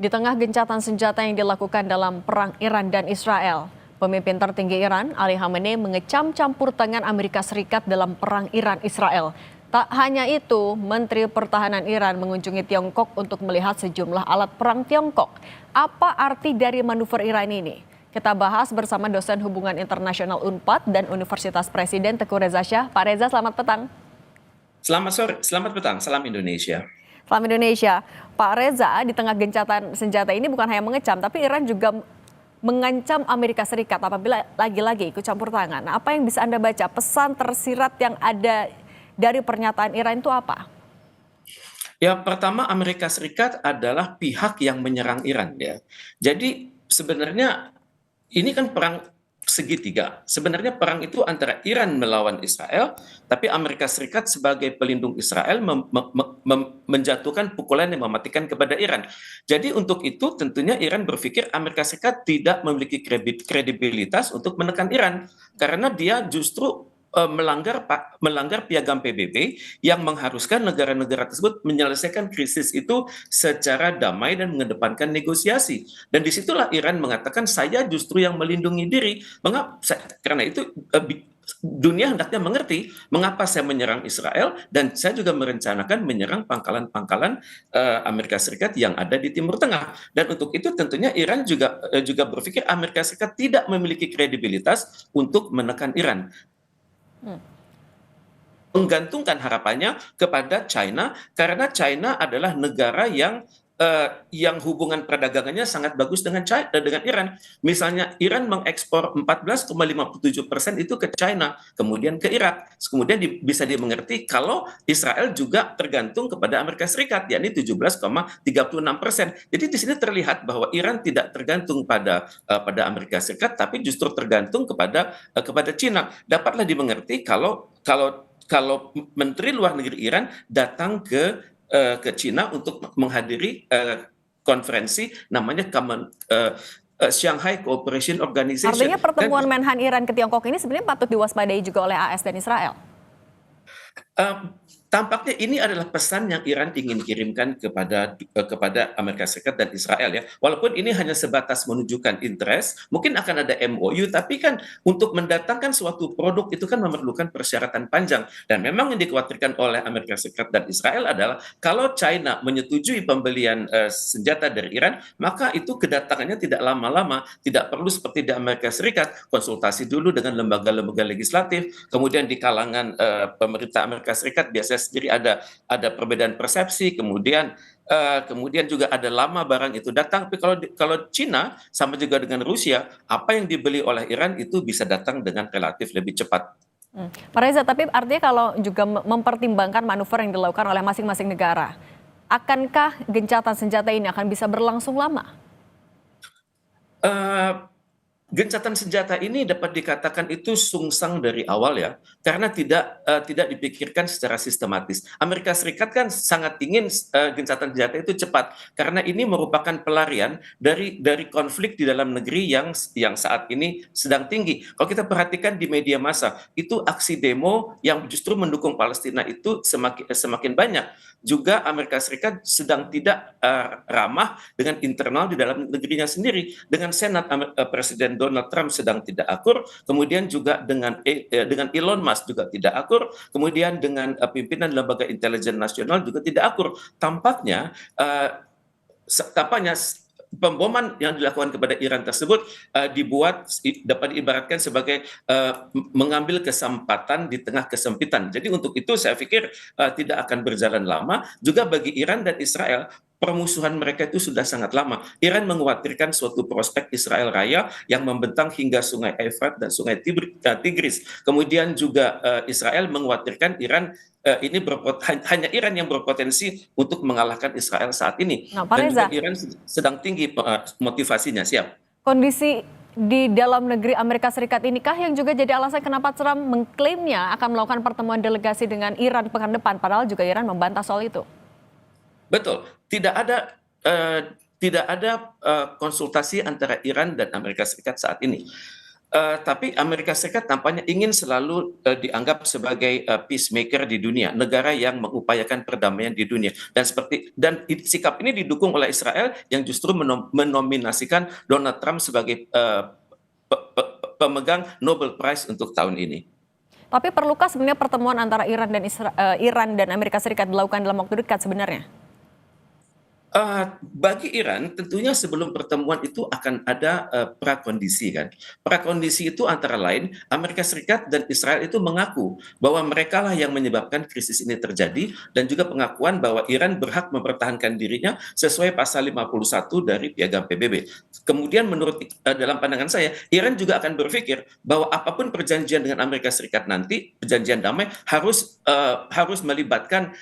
Di tengah gencatan senjata yang dilakukan dalam perang Iran dan Israel, pemimpin tertinggi Iran, Ali Khamenei, mengecam campur tangan Amerika Serikat dalam perang Iran-Israel. Tak hanya itu, Menteri Pertahanan Iran mengunjungi Tiongkok untuk melihat sejumlah alat perang Tiongkok. Apa arti dari manuver Iran ini? Kita bahas bersama dosen hubungan internasional UNPAD dan Universitas Presiden Teguh Reza Shah. Pak Reza, selamat petang. Selamat sore, selamat petang, salam Indonesia. Salam Indonesia. Pak Reza, di tengah gencatan senjata ini bukan hanya mengecam, tapi Iran juga mengancam Amerika Serikat apabila lagi-lagi ikut campur tangan. Nah, apa yang bisa Anda baca? Pesan tersirat yang ada dari pernyataan Iran itu apa? Ya, pertama Amerika Serikat adalah pihak yang menyerang Iran ya. Jadi sebenarnya ini kan perang segitiga. Sebenarnya perang itu antara Iran melawan Israel, tapi Amerika Serikat sebagai pelindung Israel menjatuhkan pukulan yang mematikan kepada Iran. Jadi untuk itu tentunya Iran berpikir Amerika Serikat tidak memiliki kredibilitas untuk menekan Iran karena dia justru melanggar piagam PBB yang mengharuskan negara-negara tersebut menyelesaikan krisis itu secara damai dan mengedepankan negosiasi. Dan disitulah Iran mengatakan saya justru yang melindungi diri. Mengapa? Karena itu dunia hendaknya mengerti mengapa saya menyerang Israel dan saya juga merencanakan menyerang pangkalan-pangkalan Amerika Serikat yang ada di Timur Tengah. Dan untuk itu tentunya Iran juga berpikir Amerika Serikat tidak memiliki kredibilitas untuk menekan Iran, menggantungkan harapannya kepada China karena China adalah negara yang hubungan perdagangannya sangat bagus dengan Iran. Misalnya Iran mengekspor 14,57% itu ke China, kemudian ke Irak. Kemudian bisa dimengerti kalau Israel juga tergantung kepada Amerika Serikat, yakni 17,36%. Jadi di sini terlihat bahwa Iran tidak tergantung pada Amerika Serikat, tapi justru tergantung kepada China. Dapatlah dimengerti kalau Menteri Luar Negeri Iran datang ke Cina untuk menghadiri konferensi namanya Shanghai Cooperation Organization. Artinya pertemuan Menhan Iran ke Tiongkok ini sebenarnya patut diwaspadai juga oleh AS dan Israel. Uh, Tampaknya ini adalah pesan yang Iran ingin kirimkan kepada Amerika Serikat dan Israel ya. Walaupun ini hanya sebatas menunjukkan interest, mungkin akan ada MOU, tapi kan untuk mendatangkan suatu produk itu kan memerlukan persyaratan panjang. Dan memang yang dikhawatirkan oleh Amerika Serikat dan Israel adalah kalau China menyetujui pembelian senjata dari Iran, maka itu kedatangannya tidak lama-lama, tidak perlu seperti di Amerika Serikat, konsultasi dulu dengan lembaga-lembaga legislatif, kemudian di kalangan pemerintah Amerika Serikat biasanya sendiri ada perbedaan persepsi, kemudian juga ada lama barang itu datang. Tapi kalau Cina sama juga dengan Rusia, apa yang dibeli oleh Iran itu bisa datang dengan relatif lebih cepat. Pak Reza, tapi artinya kalau juga mempertimbangkan manuver yang dilakukan oleh masing-masing negara, akankah gencatan senjata ini akan bisa berlangsung lama? Uh, Gencatan senjata ini dapat dikatakan itu sungsang dari awal ya, karena tidak dipikirkan secara sistematis. Amerika Serikat kan sangat ingin gencatan senjata itu cepat, karena ini merupakan pelarian dari konflik di dalam negeri yang saat ini sedang tinggi. Kalau kita perhatikan di media massa, itu aksi demo yang justru mendukung Palestina itu semakin banyak. Juga Amerika Serikat sedang tidak ramah dengan internal di dalam negerinya sendiri, dengan Senat. Presiden Donald Trump sedang tidak akur, kemudian juga dengan Elon Musk juga tidak akur, kemudian dengan pimpinan lembaga intelijen nasional juga tidak akur. Tampaknya pemboman yang dilakukan kepada Iran tersebut dapat diibaratkan sebagai mengambil kesempatan di tengah kesempitan. Jadi untuk itu saya pikir tidak akan berjalan lama. Juga bagi Iran dan Israel, permusuhan mereka itu sudah sangat lama. Iran mengkhawatirkan suatu prospek Israel Raya yang membentang hingga Sungai Efrat dan Sungai Tigris. Kemudian juga Israel mengkhawatirkan Iran hanya Iran yang berpotensi untuk mengalahkan Israel saat ini. Nah, Pak Dan juga Reza, Iran sedang tinggi motivasinya, siap. kondisi di dalam negeri Amerika Serikat inikah yang juga jadi alasan kenapa Trump mengklaimnya akan melakukan pertemuan delegasi dengan Iran pekan depan, padahal juga Iran membantah soal itu. Betul, tidak ada konsultasi antara Iran dan Amerika Serikat saat ini. Tapi Amerika Serikat tampaknya ingin selalu dianggap sebagai peacemaker di dunia, negara yang mengupayakan perdamaian di dunia. Sikap ini didukung oleh Israel yang justru menominasikan Donald Trump sebagai pemegang Nobel Prize untuk tahun ini. Tapi perlukah sebenarnya pertemuan antara Iran dan Amerika Serikat dilakukan dalam waktu dekat sebenarnya? Bagi Iran, tentunya sebelum pertemuan itu akan ada prakondisi kan. Prakondisi itu antara lain Amerika Serikat dan Israel itu mengaku bahwa mereka lah yang menyebabkan krisis ini terjadi dan juga pengakuan bahwa Iran berhak mempertahankan dirinya sesuai pasal 51 dari Piagam PBB. Kemudian dalam pandangan saya, Iran juga akan berpikir bahwa apapun perjanjian dengan Amerika Serikat nanti, perjanjian damai harus melibatkan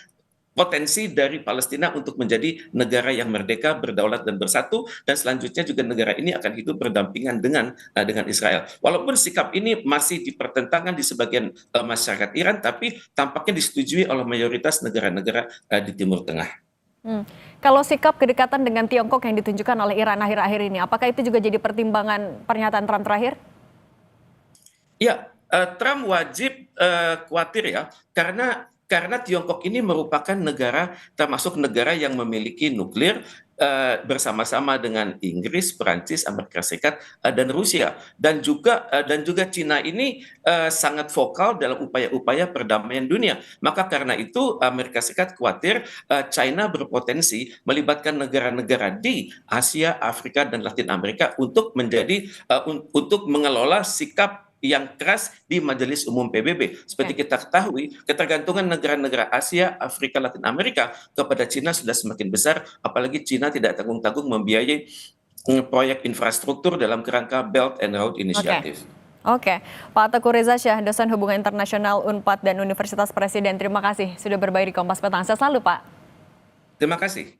potensi dari Palestina untuk menjadi negara yang merdeka, berdaulat dan bersatu, dan selanjutnya juga negara ini akan hidup berdampingan dengan Israel. Walaupun sikap ini masih dipertentangkan di sebagian masyarakat Iran, tapi tampaknya disetujui oleh mayoritas negara-negara di Timur Tengah. Kalau sikap kedekatan dengan Tiongkok yang ditunjukkan oleh Iran akhir-akhir ini, apakah itu juga jadi pertimbangan pernyataan Trump terakhir? Ya, Trump wajib khawatir ya, karena Tiongkok ini merupakan negara termasuk negara yang memiliki nuklir bersama-sama dengan Inggris, Perancis, Amerika Serikat dan Rusia, dan juga Cina ini sangat vokal dalam upaya-upaya perdamaian dunia. Maka karena itu Amerika Serikat khawatir China berpotensi melibatkan negara-negara di Asia, Afrika dan Latin Amerika untuk mengelola sikap yang keras di Majelis Umum PBB. Seperti kita ketahui, ketergantungan negara-negara Asia, Afrika, Latin Amerika kepada Cina sudah semakin besar, apalagi Cina tidak tanggung-tanggung membiayai proyek infrastruktur dalam kerangka Belt and Road Initiative. Oke, Pak Teguh Reza Syah, dosen Hubungan Internasional UNPAD dan Universitas Presiden, terima kasih sudah berbagi di Kompas Petang. Sehat selalu, Pak. Terima kasih.